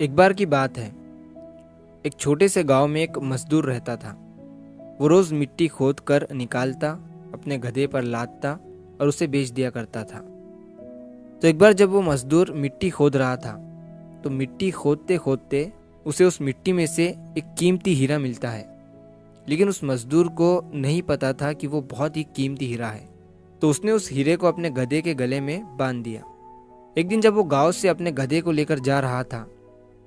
एक बार की बात है। एक छोटे से गांव में एक मजदूर रहता था। वो रोज मिट्टी खोद कर निकालता, अपने गधे पर लादता और उसे बेच दिया करता था। तो एक बार जब वो मजदूर मिट्टी खोद रहा था, तो मिट्टी खोदते खोदते उसे उस मिट्टी में से एक कीमती हीरा मिलता है। लेकिन उस मजदूर को नहीं पता था कि वो बहुत ही कीमती हीरा है। तो उसने उस हीरे को अपने गधे के गले में बांध दिया। एक दिन जब वो गांव से अपने गधे को लेकर जा रहा था,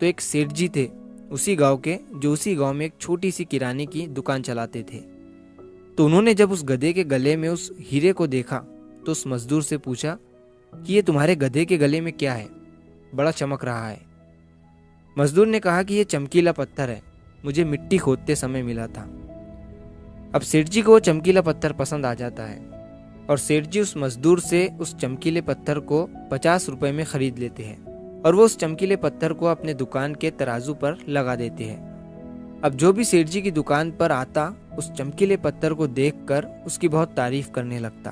तो एक सेठ जी थे उसी गांव के, जो उसी गांव में एक छोटी सी किराने की दुकान चलाते थे। तो उन्होंने जब उस गधे के गले में उस हीरे को देखा, तो उस मजदूर से पूछा कि ये तुम्हारे गधे के गले में क्या है, बड़ा चमक रहा है। मजदूर ने कहा कि ये चमकीला पत्थर है, मुझे मिट्टी खोदते समय मिला था। अब सेठ जी को वो चमकीला पत्थर पसंद आ जाता है और सेठ जी उस मजदूर से उस चमकीले पत्थर को 50 रुपए में खरीद लेते हैं और वो उस चमकीले पत्थर को अपने दुकान के तराजू पर लगा देते हैं। अब जो भी सेठ जी की दुकान पर आता, उस चमकीले पत्थर को देखकर उसकी बहुत तारीफ करने लगता।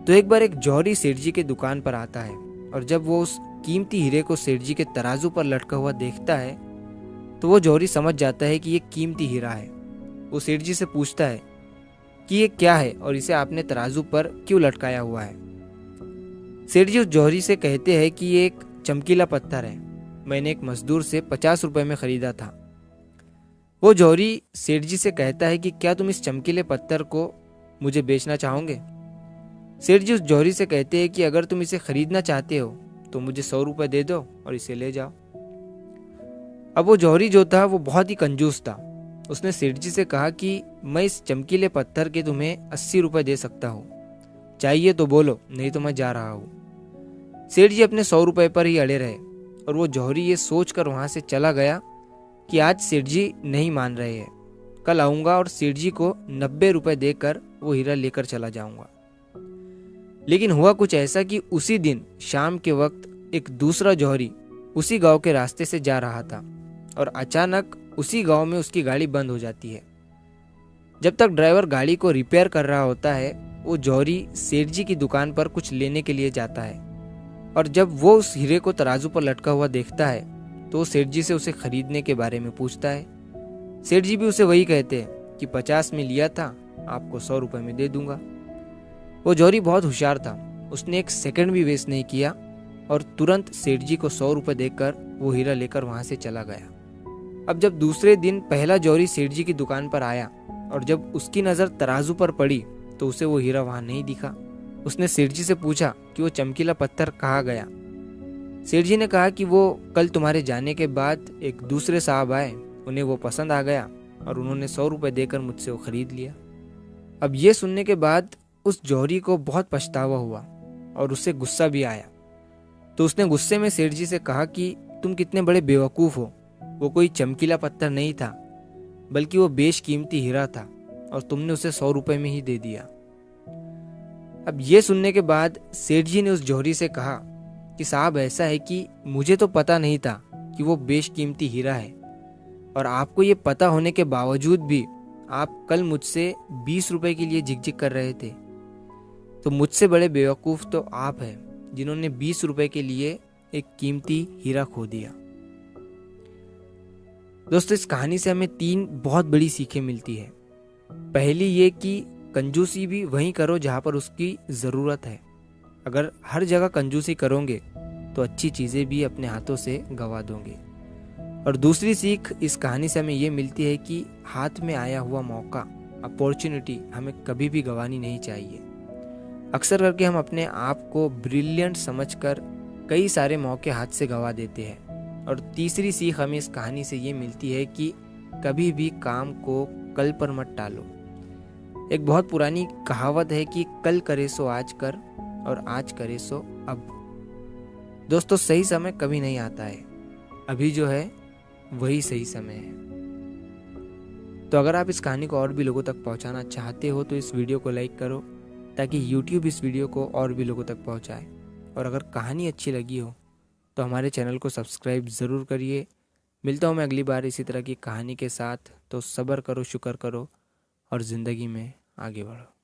तो एक बार एक जौहरी सेठ जी के दुकान पर आता है और जब वो उस कीमती हीरे को सेठ जी के तराजू पर लटका हुआ देखता है, तो वो जौहरी समझ जाता है कि ये कीमती हीरा है। वो सेठ जी से पूछता है कि ये क्या है और इसे आपने तराजू पर क्यों लटकाया हुआ है। सेठ जी उस जौहरी से कहते हैं कि ये एक चमकीला पत्थर है, मैंने एक मजदूर से 50 रुपए में खरीदा था। वो जौहरी सेठ जी से कहता है कि क्या तुम इस चमकीले पत्थर को मुझे बेचना चाहोगे। सेठ जी उस जौहरी से कहते हैं कि अगर तुम इसे खरीदना चाहते हो तो मुझे 100 रुपए दे दो और इसे ले जाओ। अब वो जौहरी जो था वो बहुत ही कंजूस था। उसने सेठ जी से कहा कि मैं इस चमकीले पत्थर के तुम्हें 80 रुपए दे सकता हूँ, चाहिए तो बोलो, नहीं तो मैं जा रहा हूँ। सेठ जी अपने 100 रुपए पर ही अड़े रहे और वो जौहरी ये सोचकर वहां से चला गया कि आज सेठ जी नहीं मान रहे हैं, कल आऊंगा और सेठ जी को 90 रुपए देकर वो हीरा लेकर चला जाऊंगा। लेकिन हुआ कुछ ऐसा कि उसी दिन शाम के वक्त एक दूसरा जौहरी उसी गांव के रास्ते से जा रहा था और अचानक उसी गांव में उसकी गाड़ी बंद हो जाती है। जब तक ड्राइवर गाड़ी को रिपेयर कर रहा होता है, वो जौहरी सेठ जी की दुकान पर कुछ लेने के लिए जाता है और जब वो उस हीरे को तराजू पर लटका हुआ देखता है, तो सेठ जी से उसे खरीदने के बारे में पूछता है। सेठ जी भी उसे वही कहते हैं कि 50 में लिया था, आपको 100 रुपए में दे दूंगा। वो जौहरी बहुत होशियार था, उसने एक सेकंड भी वेस्ट नहीं किया और तुरंत सेठ जी को 100 रुपए देकर वो हीरा लेकर वहां से चला गया। अब जब दूसरे दिन पहला जौहरी सेठ जी की दुकान पर आया और जब उसकी नज़र तराजू पर पड़ी, तो उसे वो हीरा वहां नहीं दिखा। उसने सेठ जी से पूछा कि वो चमकीला पत्थर कहाँ गया। सेठ जी ने कहा कि वो कल तुम्हारे जाने के बाद एक दूसरे साहब आए, उन्हें वो पसंद आ गया और उन्होंने 100 रुपए देकर मुझसे वो खरीद लिया। अब ये सुनने के बाद उस जौहरी को बहुत पछतावा हुआ और उससे गुस्सा भी आया। तो उसने गुस्से में सेठ जी से कहा कि तुम कितने बड़े बेवकूफ़ हो, वो कोई चमकीला पत्थर नहीं था, बल्कि वो बेशकीमती हीरा था और तुमने उसे 100 रुपए में ही दे दिया। अब ये सुनने के बाद सेठ जी ने उस जौहरी से कहा कि साहब, ऐसा है कि मुझे तो पता नहीं था कि वो बेशकीमती हीरा है और आपको ये पता होने के बावजूद भी आप कल मुझसे 20 रुपए के लिए झिकझिक कर रहे थे। तो मुझसे बड़े बेवकूफ़ तो आप हैं जिन्होंने 20 रुपए के लिए एक कीमती हीरा खो दिया। दोस्तों, इस कहानी से हमें 3 बहुत बड़ी सीखें मिलती है। पहली ये कि कंजूसी भी वहीं करो जहाँ पर उसकी ज़रूरत है। अगर हर जगह कंजूसी करोगे तो अच्छी चीज़ें भी अपने हाथों से गंवा दोगे। और दूसरी सीख इस कहानी से हमें ये मिलती है कि हाथ में आया हुआ मौका, अपॉर्चुनिटी हमें कभी भी गंवानी नहीं चाहिए। अक्सर करके हम अपने आप को ब्रिलियंट समझकर कई सारे मौके हाथ से गंवा देते हैं। और तीसरी सीख हमें इस कहानी से ये मिलती है कि कभी भी काम को कल पर मत टालो। एक बहुत पुरानी कहावत है कि कल करे सो आज कर और आज करे सो अब। दोस्तों, सही समय कभी नहीं आता है, अभी जो है वही सही समय है। तो अगर आप इस कहानी को और भी लोगों तक पहुंचाना चाहते हो तो इस वीडियो को लाइक करो, ताकि YouTube इस वीडियो को और भी लोगों तक पहुंचाए। और अगर कहानी अच्छी लगी हो तो हमारे चैनल को सब्सक्राइब ज़रूर करिए। मिलता हूँ मैं अगली बार इसी तरह की कहानी के साथ। तो सब्र करो, शुक्र करो और ज़िंदगी में आगे बढ़ो।